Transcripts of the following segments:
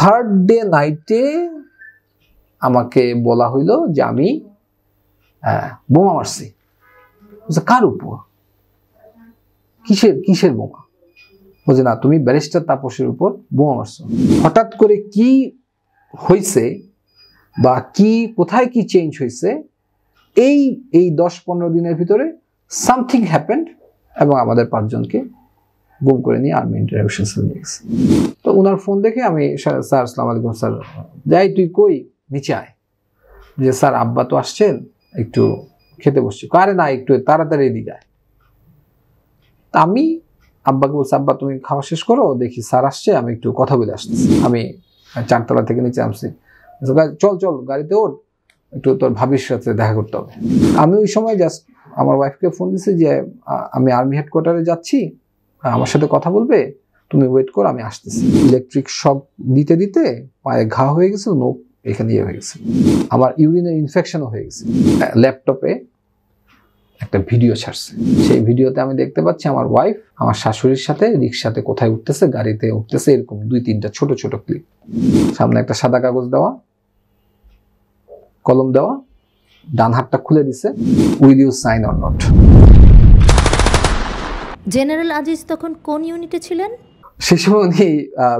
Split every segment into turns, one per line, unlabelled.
Third day নাইটে আমাকে বলা হইল যে আমি বোমা মারছি। কার উপর? কিসের বোমা? বলছে না, তুমি ব্যারিস্টার তাপসের উপর বোমা মারছো। হঠাৎ করে কি হয়েছে বা কোথায় কি চেঞ্জ হয়েছে, এই 10-15 দিনের ভিতরে সামথিং হ্যাপেন্ড এবং আমাদের 5 জনকে গুম করে নিয়ে আর্মি ইন্টারভিউশন নিয়ে গেছে। তো ওনার ফোন দেখে আমি, স্যার আসসালামু আলাইকুম স্যার, যাই তুই কই, নিচে আয়। যে স্যার আব্বা তো আসছেন, একটু খেতে বসছি। আরে না, একটু তাড়াতাড়ি এদিকে আয়। আমি আব্বাকে বলছি, আব্বা তুমি খাওয়া শেষ করো, দেখি স্যার আসছে, আমি একটু কথা বলে আসতেছি। আমি 4 তলা থেকে নিচে নামছি। চল গাড়িতে ওঠ, একটু তোর ভাবির সাথে দেখা করতে হবে। আমি ওই সময় জাস্ট আমার ওয়াইফকে ফোন দিছি যে আমি আর্মি হেডকোয়ার্টারে যাচ্ছি, আমার সাথে কথা বলবে, তুমি ওয়েট করো, আমি আসতেছি। ইলেকট্রিক শক দিতে দিতে পায়ে ঘা হয়ে গেছে, নোক এখানে হয়ে গেছে, আমার ইউরিনের ইনফেকশনও হয়ে গেছে। ল্যাপটপে একটা ভিডিও ছাড়ছে, সেই ভিডিওতে আমি দেখতে পাচ্ছি আমার ওয়াইফ আমার শাশুড়ির সাথে রিক্সাতে কোথায় উঠতেছে, গাড়িতে উঠতেছে, এরকম 2-3টা ছোট ছোট ক্লিপ। সামনে একটা সাদা কাগজ দেওয়া, কলম দেওয়া, ডান হাতটা খুলে দিছে, will you sign or not.
General Aziz তখন কোন ইউনিটে ছিলেন?
সেই সময় উনি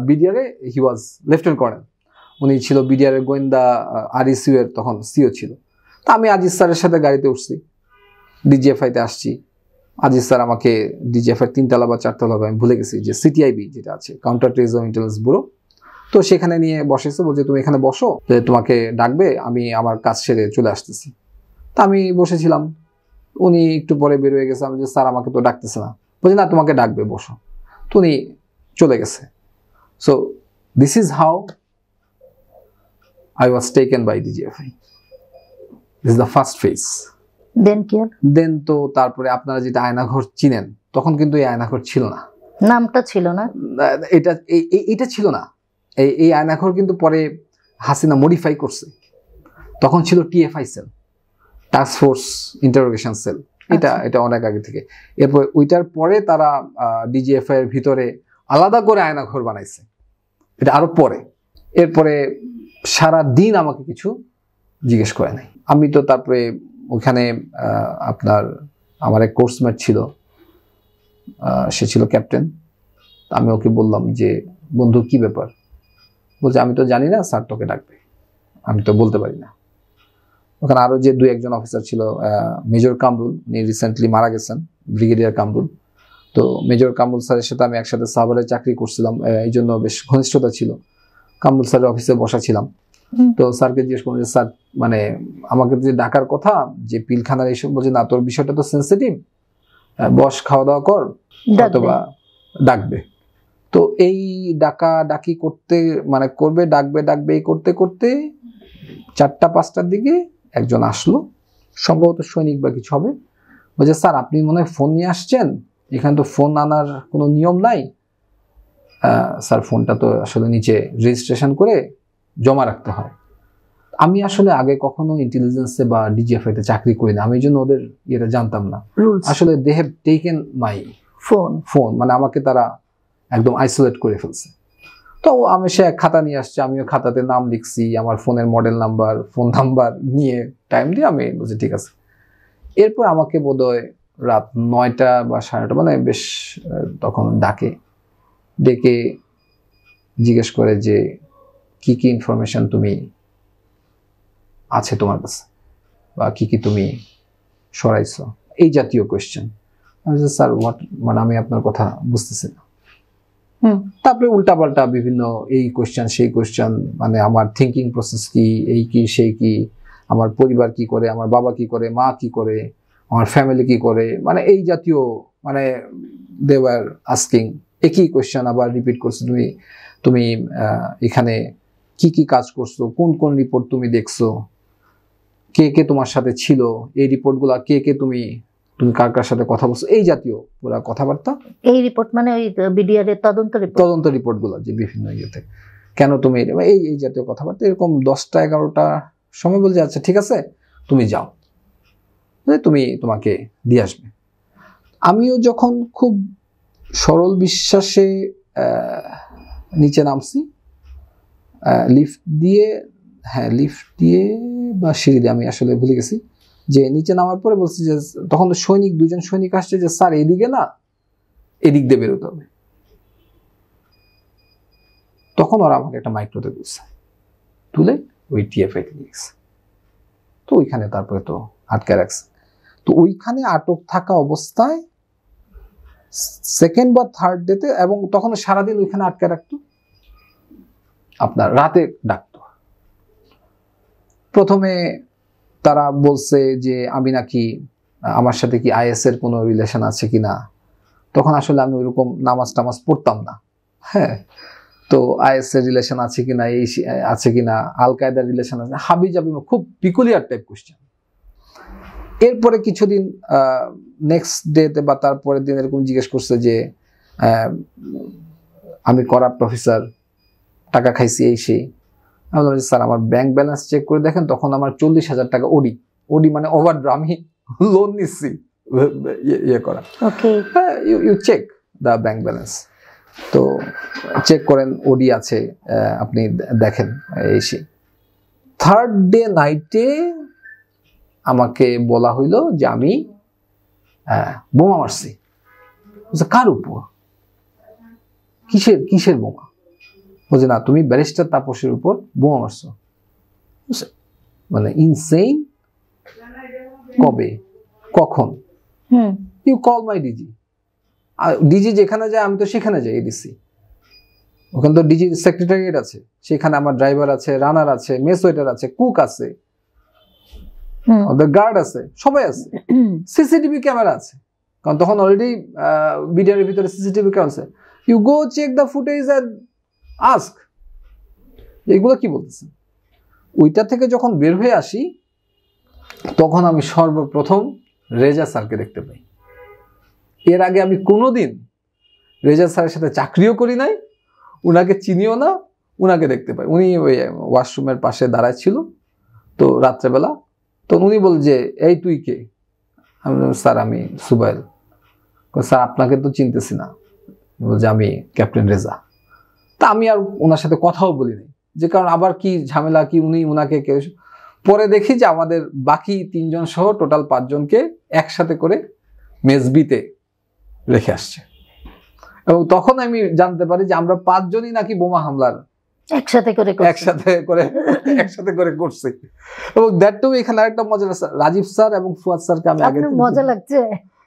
বিডিআরে, হি ওয়াজ লেফটেন্যান্ট কর্নেল। উনি ছিল বিডিআরের গোয়েন্দা, আরইসিউ এর তখন সিও ছিল। তা আমি আজিজ স্যারের সাথে গাড়িতে উঠছি, ডিজিএফআইতে আসছি। আজিজ স্যার আমাকে ডিজিএফআই 3 তলা বা 4 তলা, আমি ভুলে গেছি, যে সিটিআইবি যেটা আছে, কাউন্টার টেররিজম ইন্টেলিজেন্স ব্যুরো, তো সেখানে নিয়ে বসেছে। বলছে তুমি এখানে বসো, তোমাকে ডাকবে, আমি আমার কাজ সেরে চলে আসতেছি। তা আমি বসেছিলাম, উনি একটু পরে বের হয়ে গেছে। আমি যে স্যার আমাকে তো ডাকতেছে না। বলছে না, তোমাকে ডাকবে, বসো। তো উনি চলে গেছে। So this is how I was taken by DGFI. This is the first phase. Then তো তারপরে আপনারা যেটা আয়নাঘর চিনেন, তখন কিন্তু এই আয়নাঘর ছিল না,
নামটা ছিল না,
এটা ছিল না। এই আয়নাঘর কিন্তু পরে হাসিনা মডিফাই করছে। তখন ছিল TFI cell, task force interrogation cell. এটা অনেক আগে থেকে। এরপর ওইটার পরে তারা ডিজিএফআই এর ভিতরে আলাদা করে আয়নাঘর বানাইছে, এটা আরো পরে। এরপরে সারা দিন আমাকে কিছু জিজ্ঞেস করে নাই। আমি তো তারপরে ওখানে আমার এক কোর্সমেট ছিল, সে ছিল ক্যাপ্টেন। আমি ওকে বললাম যে বন্ধু কি ব্যাপার? বলছে আমি তো জানি না, স্যার তোকে ডাকবে, আমি তো বলতে পারি না। ওখানে আরো যে 2-1 অফিসার ছিল, মেজর কামরুল, উনি রিসেন্টলি মারা গেছেন, ব্রিগেডিয়ার কামরুল। তো মেজর কামরুল স্যারের সাথে আমি একসাথে সাভারে চাকরি করছিলাম, এই জন্য বেশ ঘনিষ্ঠতা ছিল। কামরুল স্যারের অফিসে বসা ছিলাম। তো স্যারকে জিজ্ঞেস করলাম যে স্যার, মানে আমাকে যে ডাকার কথা, যে পিলখানার এইসব, বলছে না, তোর বিষয়টা তো সেন্সিটিভ, বস, খাওয়া দাওয়া কর, অথবা ডাকবে। তো এই ডাকি করতে, মানে ডাকবে এই করতে করতে 4টা-5টার দিকে একজন আসলো, সম্ভবত সৈনিক বা কিছু হবে। বলছে স্যার আপনি মনে হয় ফোন নিয়ে আসছেন, এখানে তো ফোন আনার কোনো নিয়ম নাই। স্যার ফোনটা তো আসলে নিচে রেজিস্ট্রেশন করে জমা রাখতে হয়। আমি আসলে আগে কখনো ইন্টেলিজেন্সে বা ডিজিএফআইতে চাকরি করি না, আমি এই জন্য ওদের এটা জানতাম না। আসলে they have taken my phone, মানে আমাকে তারা একদম আইসোলেট করে ফেলছে। তো আমি সে এক খাতা নিয়ে আসছে, আমিও খাতাতে নাম লিখছি, আমার ফোনের মডেল নাম্বার, ফোন নাম্বার নিয়ে টাইম দিয়ে আমি বলছি ঠিক আছে। এরপর আমাকে বোধহয় রাত 9টা বা 9:30, মানে বেশ তখন ডেকে জিজ্ঞেস করে যে কি কি ইনফরমেশন তুমি আছে তোমার কাছে, বা কি কি তুমি সরাইছো, এই জাতীয় কোয়েশ্চেন। আমি বলছি স্যার হোয়াট, মানে আমি আপনার কথা বুঝতেছি না। তারপরে উল্টাপাল্টা বিভিন্ন এই কোয়েশ্চেন সেই কোয়েশ্চেন, মানে আমার থিঙ্কিং প্রসেস কি, এই কি সেই কি, আমার পরিবার কি করে, আমার বাবা কি করে, মা কি করে, আমার ফ্যামিলি কি করে, মানে এই জাতীয়, মানে দে ওয়ার আস্কিং একই কোয়েশ্চেন আবার রিপিট করছে। তুমি এখানে কি কি কাজ করছো, কোন কোন রিপোর্ট তুমি দেখছো, কে কে তোমার সাথে ছিল, এই রিপোর্টগুলা কে তুমি কার কার সাথে কথা বলছো, এই জাতীয় পুরা কথাবার্তা।
এই রিপোর্ট মানে ওই বিডিআর এর তদন্ত রিপোর্টগুলো, যে বিভিন্ন ইয়েতে কেন তুমি এই জাতীয় কথাবার্তা। এরকম 10টা-11টা সময় বলছে আচ্ছা ঠিক আছে তুমি যাও, তোমাকে দিয়ে আসবে। আমিও যখন খুব সরল বিশ্বাসে নিচে নামছি,
লিফট দিয়ে, হ্যাঁ লিফট দিয়ে বা সিঁড়ি দিয়ে, আমি আসলে ভুলে গেছি, যে নিচে নামার পরে বলছে যে তখন তো দুজন সৈনিক আসছে যে স্যার এদিকে না, এদিক দিয়ে বেরোতে হবে। তখন ওরা আমাকে একটা মাইক্রোতে তুলে ওই টিএফআই তে নিয়ে গেছে। তো ওইখানে তারপরে তো আটকে রাখছে। তো ওইখানে আটক থাকা অবস্থায় সেকেন্ড বা থার্ড ডেতে, এবং তখন সারাদিন ওইখানে আটকে রাখতো, আপনার রাতে ডাকতো। প্রথমে তারা বলছে যে আমি নাকি, আমার সাথে কি আইএস এর কোনো রিলেশন আছে কিনা। তখন আসলে আমি ওইরকম নামাজ টামাজ পড়তাম না, হ্যাঁ। তো আইএস এর রিলেশন আছে কিনা, এই আছে কিনা, আল কায়দার রিলেশন আছে, হাবি জাবি, খুব পিকুলিয়ার টাইপ কোশ্চেন। এরপরে কিছুদিন নেক্সট ডেতে বা তারপরের দিন এরকম জিজ্ঞেস করছে যে আমি করাপ্ট অফিসার, টাকা খাইছি এই সেই। আমি বললাম স্যার আমার ব্যাংক ব্যালেন্স চেক করে দেখেন, তখন আমার 40,000 টাকা ওডি মানে ওভারড্রাফট, আমি লোন নিচ্ছি ইয়ে করা। You check the bank balance, তো চেক করেন ওডি আছে, আপনি দেখেন এই সেই। থার্ড ডে নাইটে আমাকে বলা হইলো যে আমি বোমা মারছি। কার উপর, কিসের বোমা? বলছে না তুমি ব্যারিস্টার তাপসের উপর বোমা মারছো। মানে ইনসেইন। কবে, কখন? You call my DG. DG যেখানে যায় আমি তো সেখানে যাই, এডিসি। ওখানে তো ডিজি সেক্রেটারিয়েট আছে, সেখানে আমার ড্রাইভার আছে, রানার আছে, মেস ওয়েটার আছে, কুক আছে, ওদের গার্ড আছে, সবাই আছে। সিসিটিভি ক্যামেরা আছে, কারণ তখন অলরেডি বিডিআর এর ভিতরে সিসিটিভি ক্যামেরা আছে। You go check the footage and ask. এগুলো কি বলতেছে? ওইটা থেকে যখন বের হয়ে আসি, তখন আমি সর্বপ্রথম রেজা স্যারকে দেখতে পাই। এর আগে আমি কোনোদিন রেজা স্যারের সাথে চাকরিও করি নাই, উনাকে চিনিও না। উনাকে দেখতে পাই, উনি ওই ওয়াশরুমের পাশে দাঁড়ায় ছিল। তো রাত্রেবেলা তো উনি বল যে এই তুই কে? আমি বললাম স্যার আমি সুবাইল। স্যার আপনাকে তো চিনতেছি না। বলছে আমি ক্যাপ্টেন রেজা। তা আমি আর ওনার সাথে কথাও বলি নাই, যে কারণ আবার কি ঝামেলা, কি উনি উনাকে কে। পরে দেখি যে আমাদের বাকি 3 জন সহ টোটাল 5 জনকে একসাথে করে মেজবিতে রেখে আসছে। এবং তখন আমি জানতে পারি যে আমরা 5 জনই নাকি বোমা হামলার একসাথে করে করছি। এবং দ্যাট টু এখানে আরেকটা মজা আছে, রাজীব স্যার এবং ফুয়াদ স্যারকে আমি আগে
মজা লাগছে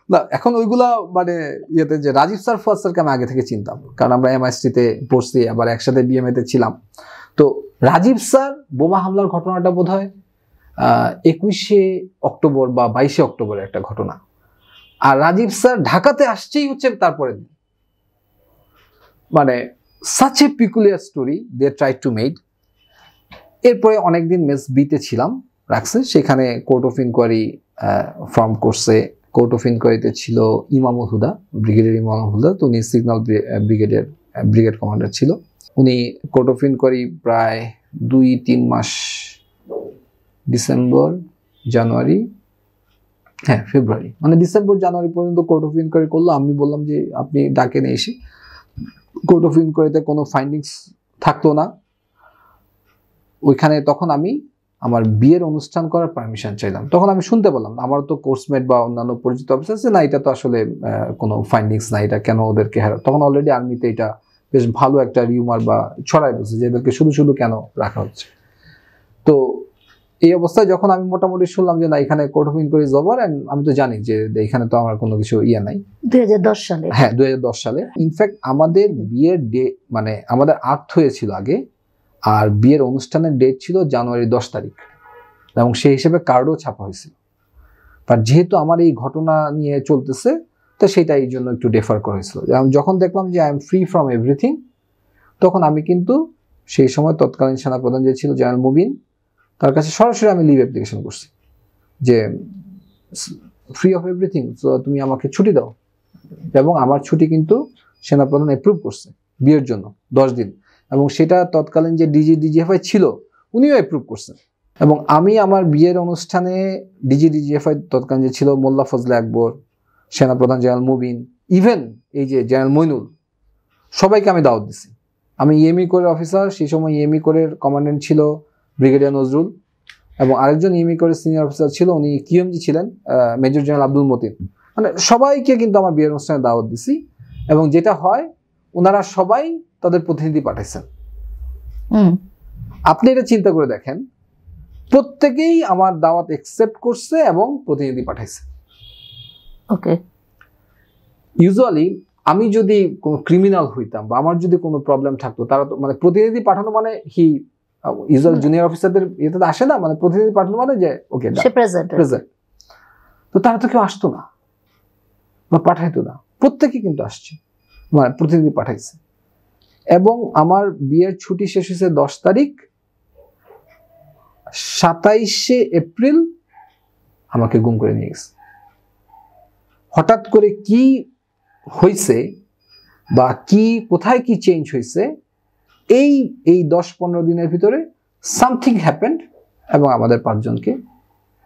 না, এখন ওইগুলা মানে ইয়েতে যে রাজীব স্যার ফুয়াদ স্যারকে আমি আগে থেকে চিনতাম, কারণ আমরা এমআইএসটি তে পড়ছি, আবার একসাথে বিএমএ তে ছিলাম। তো রাজীব স্যার বোমা হামলার ঘটনাটা বোধ হয় 21শে অক্টোবর বা 22শে অক্টোবরের একটা ঘটনা। আর রাজীব স্যার ঢাকাতে আসছেই হচ্ছে তারপরে দিন। মানে such a peculiar story they tried to make. এরপরে অনেকদিন মেস বিতে ছিলাম, রাখছে, সেখানে কোর্ট অফ ইনকোয়ারি ফর্ম করছে। কোর্ট অফ ইনকোয়ারিতে ছিল ইমামুল হুদা, ব্রিগেডিয়ার ইমামুল হুদা। তো উনি সিগন্যাল ব্রিগেড কমান্ডার ছিল। উনি কোর্ট অফ ইনকোয়ারি প্রায় 2-3 মাস, ডিসেম্বর জানুয়ারি, হ্যাঁ ফেব্রুয়ারি, মানে ডিসেম্বর জানুয়ারি পর্যন্ত কোর্ট অফ ইনকোয়ারি করলো। আমি বললাম যে আপনি ডাকেন এসে। কোর্ট অফ ইনকোয়ারিতে কোনো ফাইন্ডিংস থাকতো না ওইখানে। তখন আমি আমার বিয়ের অনুষ্ঠান করার পারমিশন চাইলাম। তখন আমি শুনতে পেলাম, আমার তো কোর্সমেট বা অন্যান্য পরিচিত অফিসার আছে, না এটা তো আসলে কোনো ফাইন্ডিংস না, এটা কেন ওদেরকে তখন অলরেডি আর্মিতে এটা বেশ ভালো একটা রিউমার বা ছড়াই বলছে যে এদেরকে শুধু শুধু কেন রাখা হচ্ছে। তো এই অবস্থায় যখন আমি মোটামুটি শুনলাম যে না এখানে কোর্ট অফ ইনকোয়ারি জবার, আমি তো জানি যে এখানে তো আমার কোনো কিছু ইয়ে নাই।
2010 সালে,
হ্যাঁ 2010 সালে। ইনফ্যাক্ট আমাদের বিয়ের ডে, মানে আমাদের আক্ট হয়েছিল আগে, আর বিয়ের অনুষ্ঠানের ডেট ছিল জানুয়ারি 10 তারিখ, এবং সেই হিসেবে কার্ডও ছাপা হয়েছিল। বাট যেহেতু আমার এই ঘটনা নিয়ে চলতেছে, তো সেটা এই জন্য একটু ডেফার করা হয়েছিল। যখন দেখলাম যে I am free from everything, তখন আমি কিন্তু সেই সময় তৎকালীন সেনাপ্রধান যে ছিল জেনারেল মুবিন, তার কাছে সরাসরি আমি লিভ অ্যাপ্লিকেশন করছি যে ফ্রি অফ এভরিথিং, তো তুমি আমাকে ছুটি দাও। এবং আমার ছুটি কিন্তু সেনাপ্রধান অ্যাপ্রুভ করছে বিয়ের জন্য 10 দিন, এবং সেটা তৎকালীন যে ডিজিএফআই ছিল উনিও অ্যাপ্রুভ করছেন। এবং আমি আমার বিয়ের অনুষ্ঠানে ডিজিএফআই তৎকালীন যে ছিল মোল্লা ফজলে আকবর, সেনাপ্রধান জেনারেল মুবিন, ইভেন এই যে জেনারেল মইনুল, সবাইকে আমি দাওয়াত দিছি। আমি ইএমই কোরের অফিসার, সেই সময় ইএমই কোরের কমান্ড্যান্ট ছিল ব্রিগেডিয়ার নজরুল, এবং আরেকজন ইএমই কোরের সিনিয়র অফিসার ছিল, উনি কিউএমজি ছিলেন মেজর জেনারেল আব্দুল মতিন। মানে সবাইকে কিন্তু আমার বিয়ের অনুষ্ঠানে দাওয়াত দিছি, এবং যেটা হয় ওনারা সবাই তাদের প্রতিনিধি পাঠাইছেন। আপনি এটা চিন্তা করে দেখেন, প্রত্যেকেই আমার দাওয়াত একসেপ্ট করছে এবং প্রতিনিধি পাঠাইছে।
ওকে,
ইউজুয়ালি আমি যদি কোনো ক্রিমিনাল হইতাম বা আমার যদি কোনো প্রবলেম থাকতো, তারা তো মানে প্রতিনিধি পাঠানো মানে ইউজুয়াল জুনিয়র অফিসারদের ইয়েতে আসে না, মানে প্রতিনিধি পাঠানো মানে যে ওকে প্রেজেন্ট, তো তারা তো কেউ আসতো না বা পাঠাইতো না, প্রত্যেকে কিন্তু আসছে, মানে প্রতিনিধি পাঠাইছে। এবং আমার বিয়ের ছুটি শেষ হয়েছে 10 তারিখ, 27শে এপ্রিল আমাকে গুম করে নিয়ে গেছে। হঠাৎ করে কি হয়েছে বা কি কোথায় কি চেঞ্জ হয়েছে, এই 10-15 দিনের ভিতরে সামথিং হ্যাপেন্ড, এবং আমাদের 5 জনকে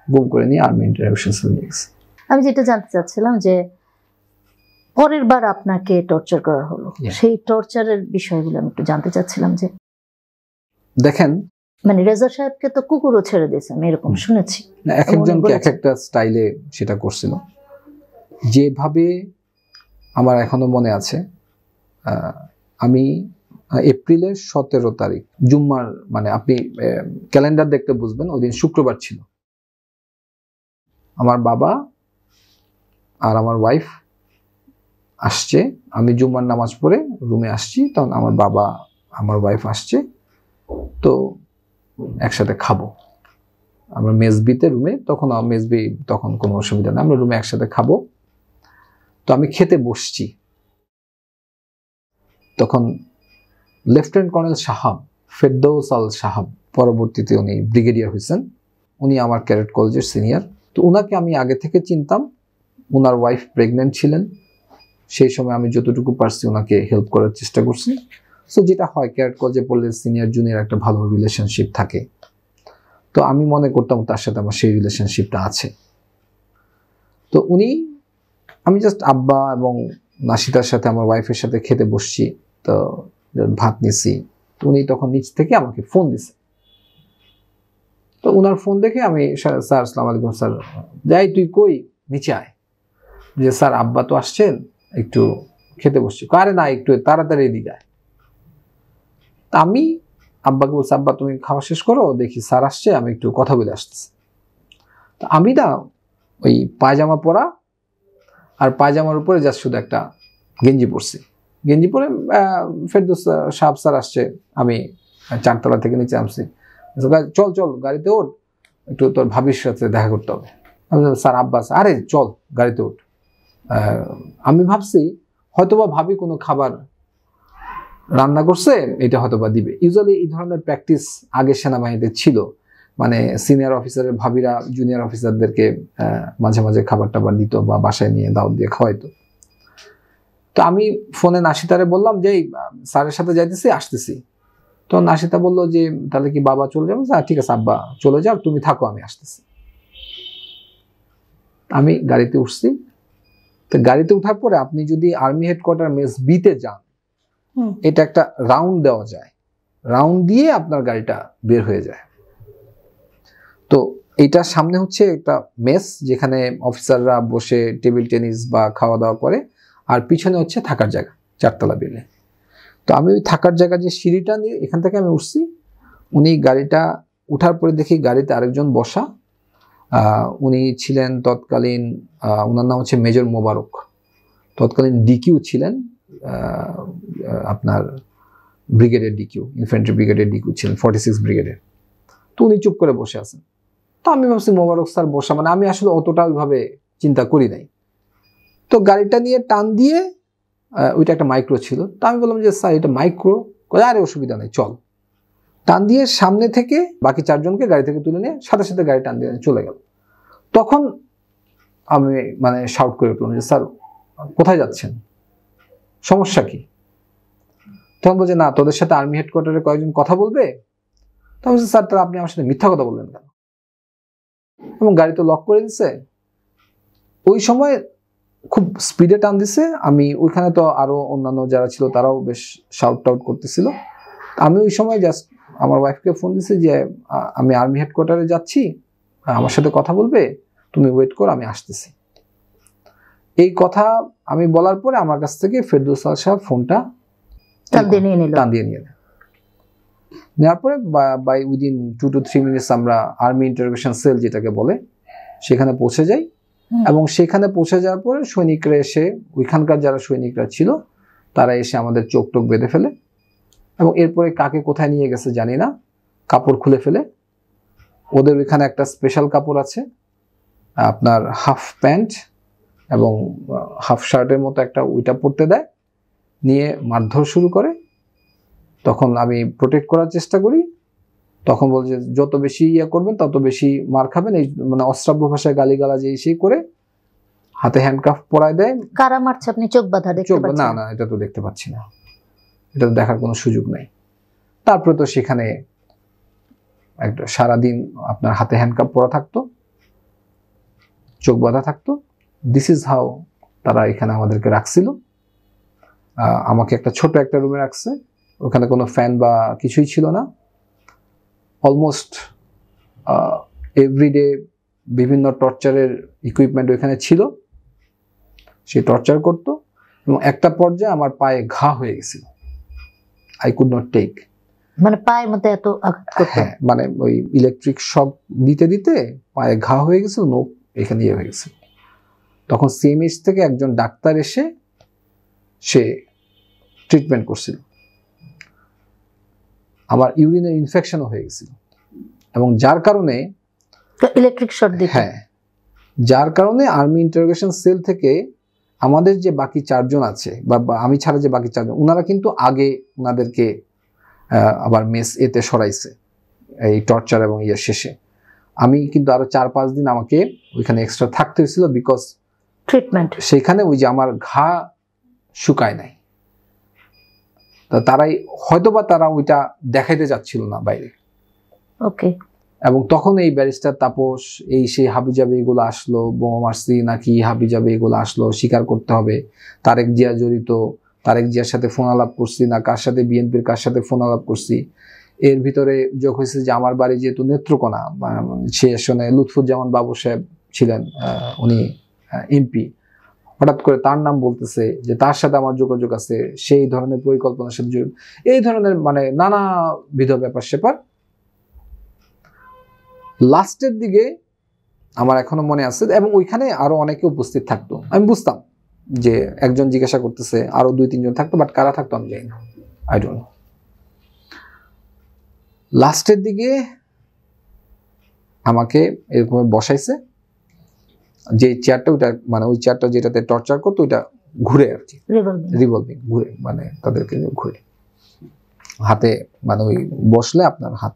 গুম করে নিয়ে আর্মি ইন্টারোগেশন সেলে নিয়ে গেছে।
আমি যেটা জানতে চাচ্ছিলাম যে পরের বার আপনাকে টর্চার করা হলো, সেই টর্চারের বিষয়গুলো আমি একটু জানতে চাচ্ছিলাম। যে
দেখেন,
মানে রেজা সাহেবকে তো কুকুরও ছেড়ে দিয়েছে, আমি এরকম শুনেছি।
এক একজনকে এক একটা স্টাইলে সেটা করছিল। যেভাবে আমার এখনো মনে আছে, আমি এপ্রিলের 17 তারিখ জুম্মার, মানে আপনি ক্যালেন্ডার দেখতে বুঝবেন, ওই দিন শুক্রবার ছিল। আমার বাবা আর আমার ওয়াইফ আসছে, আমি জুম্মার নামাজ পড়ে রুমে আসছি, তখন আমার বাবা আমার ওয়াইফ আসছে, তো একসাথে খাবো। আমরা মেজবিতে রুমে, তখন মেজবি তখন কোনো অসুবিধা নেই, আমরা রুমে একসাথে খাবো। তো আমি খেতে বসছি, তখন লেফটেন্যান্ট কর্নেল সাহাব, ফেরদৌস আল সাহাব, পরবর্তীতে উনি ব্রিগেডিয়ার হয়েছেন, উনি আমার ক্যাডেট কলেজের সিনিয়র। তো ওনাকে আমি আগে থেকে চিনতাম, ওনার ওয়াইফ প্রেগনেন্ট ছিলেন, সেই সময় আমি যতটুকু পারছি ওনাকে হেল্প করার চেষ্টা করছি। সো যেটা হয় ক্যাডেট কলেজে পড়লে সিনিয়র জুনিয়র একটা ভালো রিলেশনশিপ থাকে, তো আমি মনে করতাম তার সাথে আমার সেই রিলেশনশিপটা আছে। তো আমি জাস্ট আব্বা এবং নাশিতার সাথে আমার ওয়াইফের সাথে খেতে বসছি, তো ভাত নিছি, তো উনি তখন নিচ থেকে আমাকে ফোন দিছে। তো উনার ফোন দেখে আমি, স্যার আসসালামু আলাইকুম স্যার, যাই তুই কই, নিচে আয়। যে স্যার আব্বা তো আসছেন, একটু খেতে বসছি। আরে না, একটু তাড়াতাড়ি এদিকে আয়। তা আমি আব্বাকে বলছি, আব্বা তুমি খাওয়া শেষ করো, দেখি স্যার আসছে, আমি একটু কথা বলে আসতেছি। তো আমি না ওই পায়জামা পরা, আর পায়জামার উপরে জাস্ট শুধু একটা গেঞ্জি পরছি, গেঞ্জি পরে ফেরদৌস সাহেব স্যার আসছে, আমি 4 তলা থেকে নিচে নামছি। চল চল গাড়িতে ওঠ, একটু তোর ভাবির সাথে দেখা করতে হবে। আমি স্যার আব্বাস, আরে চল গাড়িতে ওঠ। আমি ভাবছি হয়তোবা ভাবি কোনো খাবার রান্না করছে, এটা হয়তোবা দিবে। ইউজুয়ালি এই ধরনের প্র্যাকটিস আগে সেনাবাহিনীতে ছিল, মানে সিনিয়র অফিসারের ভাবিরা জুনিয়র অফিসারদেরকে মাঝে মাঝে খাবার টাবার দিত বা বাসায় নিয়ে দাওয়াত দিয়ে খাওয়াইতো। তো আমি ফোনে নাশিতারে বললাম যে স্যারের সাথে যাইতেছি, আসতেছি। তো নাশিতা বললো যে তাহলে কি বাবা চলে যাবে? ঠিক আছে আব্বা চলে যাও, তুমি থাকো, আমি আসতেছি। আমি গাড়িতে উঠছি। তো গাড়িতে উঠার পরে আপনি যদি আর্মি হেডকোয়ার্টার মেস বিতে যান, এটা একটা রাউন্ড দেওয়া যায়, রাউন্ড দিয়ে আপনার গাড়িটা বের হয়ে যায়। তো এইটার সামনে হচ্ছে একটা মেস, যেখানে অফিসাররা বসে টেবিল টেনিস বা খাওয়া দাওয়া করে, আর পিছনে হচ্ছে থাকার জায়গা, 4 তলা বিল্ডিং। তো আমি ওই থাকার জায়গা যে সিঁড়িটা নিয়ে এখান থেকে আমি উঠছি, উনি গাড়িটা উঠার পরে দেখি গাড়িতে আরেকজন বসা, উনি ছিলেন তৎকালীন, ওনার নাম হচ্ছে মেজর মোবারক, তৎকালীন ডিকিউ ছিলেন, আপনার ব্রিগেডের ডিকিউ, ইনফ্যান্ট্রি ব্রিগেডের ডিকিউ ছিলেন, 46 ব্রিগেডের। তো উনি চুপ করে বসে আছেন। তো আমি ভাবছি মোবারক স্যার বসা, মানে আমি আসলে অতটা ওইভাবে চিন্তা করি নাই। তো গাড়িটা নিয়ে টান দিয়ে, ওইটা একটা মাইক্রো ছিল, তো আমি বললাম যে স্যার এটা মাইক্রো, আরে অসুবিধা নেই চল। টান দিয়ে সামনে থেকে বাকি 4 জনকে গাড়ি থেকে তুলে নিয়ে সাথে সাথে গাড়ি টান দিয়ে চলে গেল। তখন আমি মানে শাউট করে উঠলাম যে স্যার কোথায় যাচ্ছেন, সমস্যা কি? তখন বলছে না, তোদের সাথে আর্মি হেডকোয়ার্টারে কয়েকজন কথা বলবে। তখন বলছে স্যার তাহলে আপনি আমার সাথে মিথ্যা কথা বললেন কেন? এবং গাড়ি তো লক করে দিচ্ছে। ওই সময় খুব স্পিডে টান দিছে। আমি ওইখানে তো আরো অন্যান্য যারা ছিল তারাও বেশ শাউট টাউট করতেছিল। আমি ওই সময় জাস্ট আমার ওয়াইফকে ফোন দিছি যে আমি আর্মি হেডকোয়ার্টারে যাচ্ছি, আমার সাথে কথা বলবে, তুমি ওয়েট করো, আমি আসতেছি। এই কথা আমি বলার পরে আমার কাছ থেকে ফেরদৌস সাহেব ফোনটা
টান দিয়ে নিয়ে নিল।
নেওয়ার পরে বাই উইদিন 2 to 3 মিনিটস আমরা আর্মি ইন্টারোগেশন সেল যেটাকে বলে সেখানে পৌঁছে যাই। এবং সেখানে পৌঁছে যাওয়ার পরে সৈনিকরা এসে, ওইখানকার যারা সৈনিকরা ছিল তারা এসে আমাদের চোখ টোক বেঁধে ফেলে এবং এরপরে কাকে কোথায় নিয়ে গেছে জানি না, কাপড় খুলে ফেলে। ওদের ওইখানে একটা স্পেশাল কাপড় আছে, আপনার হাফ প্যান্ট এবং হাফ শার্টের মতো একটা, ওইটা পরতে দেয়, নিয়ে মারধর শুরু করে। তখন আমি প্রোটেক্ট করার চেষ্টা করি, তখন বলছে যত বেশি ইয়ে করবেন তত বেশি মার খাবেন, এই মানে অশ্রাব্য ভাষায় গালিগালাজ এই সেই করে হাতে হ্যান্ডকাফ পরায় দেয়।
কারা মারছে আপনি চোখ বাঁধা দেখতে পাচ্ছেন?
না না, এটা তো দেখতে পাচ্ছি না, এটা তো দেখার কোনো সুযোগ নাই। তারপরে তো সেখানে একটা সারাদিন আপনার হাতে হ্যান্ডকাফ পরা থাকতো, চোখ বাঁধা থাকতো। দিস ইজ হাউ তারা এখানে আমাদেরকে রাখছিল। আমাকে একটা ছোট একটা রুমে রাখছে, ওখানে কোনো ফ্যান বা কিছুই ছিল না। অলমোস্ট এভরিডে বিভিন্ন টর্চারের ইকুইপমেন্ট ওইখানে ছিল, সে টর্চার করতো। এবং একটা পর্যায়ে আমার পায়ে ঘা হয়ে গেছিল, আই কুড নট টেক।
মানে পায়ের মধ্যে এত আঘাত করতো?
হ্যাঁ, মানে ওই ইলেকট্রিক শক দিতে দিতে পায়ে ঘা হয়ে গেছিল, নোক এখানে ইয়ে হয়ে গেছিল। তখন সিএমএইচ থেকে একজন ডাক্তার এসে সে ট্রিটমেন্ট করছিল। আমার ইউরিনের ইনফেকশনও হয়ে গেছিল এবং যার কারণে
ইলেকট্রিক শক দিত।
হ্যাঁ, যার কারণে আর্মি ইন্টারোগেশন সেল থেকে আমাদের যে বাকি 4 জন আছে বা আমি ছাড়া যে বাকি 4 জন, ওনারা কিন্তু আগে ওনাদেরকে আবার মেস এতে সরাইছে এই টর্চার এবং ইয়ের শেষে। আমি কিন্তু আরো 4-5 দিন আমাকে ওইখানে এক্সট্রা থাকতে হয়েছিল, বিকজ
ট্রিটমেন্ট।
সেখানে ওই যে আমার ঘা শুকায় নাই, তারাই হয়তোবা তারা ওইটা দেখাইতে যাচ্ছিল না বাইরে।
ওকে। এবং
তখন এই ব্যারিস্টার তাপস এই সেই হাবিজাবি এগুলো আসলো, বোমা মারছি নাকি হাবিজাবি এগুলো আসলো, স্বীকার করতে হবে তারেক জিয়া জড়িত, তারেক জিয়ার সাথে ফোন আলাপ করছি না, কার সাথে বিএনপির কার সাথে ফোন আলাপ করছি। এর ভিতরে যোগ হয়েছে যে আমার বাড়ি যেহেতু নেত্রকোনা, সে আসলে লুৎফুজ্জামান বাবু সাহেব ছিলেন, উনি এমপি, হঠাৎ করে তার নাম বলতেছে যে তার সাথে আমার যোগাযোগ আছে, সেই ধরনের পরিকল্পনার সাথে এই ধরনের মানে নানাবিধ ব্যাপার স্যাপার। লাস্টের দিকে আমার এখনো মনে আছে, এবং ওইখানে আরো অনেকে উপস্থিত থাকতো। আমি বুঝতাম যে একজন জিজ্ঞাসা করতেছে, আরো 2-3 জন থাকতো, বাট কারা থাকতো আমি জানি না, আই ডোন্ট নো। লাস্টের দিকে আমাকে এরকম বসাইছে, যে চেয়ারটা, ওইটা মানে ওই চেয়ারটা যেটাতে টর্চার করতো ওইটা ঘুরে আর কি, রিভলভিং ঘুরে, মানে তাদেরকে ঘুরে হাতে, মানে ওই বসলে আপনার হাত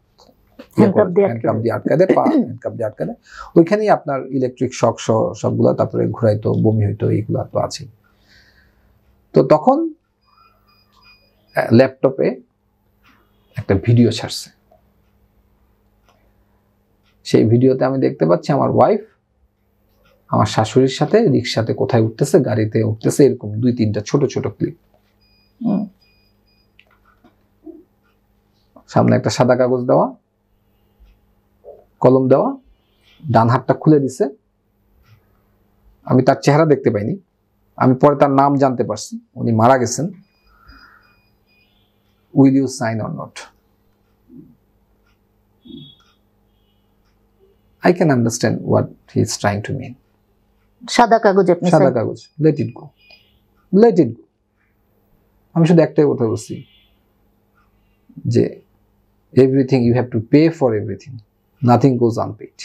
হ্যান্ডকাপ দিয়ে আটকা দেয়, পা হ্যান্ডকাপ দিয়ে আটকা দেয়, ওইখানেই আপনার ইলেকট্রিক শক সবগুলো, তারপরে ঘুরাইতো, বমি হইতো, এইগুলো তো আছেই। তো তখন ল্যাপটপে একটা ভিডিও ছাড়ছে, সেই ভিডিওতে আমি দেখতে পাচ্ছি আমার ওয়াইফ আমার শাশুড়ির সাথে রিক্সাতে কোথায় উঠতেছে, গাড়িতে উঠতেছে, এরকম 2-3টা ছোট ছোট ক্লিপ। সামনে একটা সাদা কাগজ দেওয়া, কলম দেওয়া, ডান হাতটা খুলে দিছে। আমি তার চেহারা দেখতে পাইনি, আমি পরে তার নাম জানতে পারছি, উনি মারা গেছেন। Will you sign or not? I can understand what he is trying to mean.
সাদা কাগজ, আপনি
সাদা কাগজ, let it go, let it go. আমি শুধু একটাই কথা বলছি যে everything you have to pay for everything, nothing goes unpaid.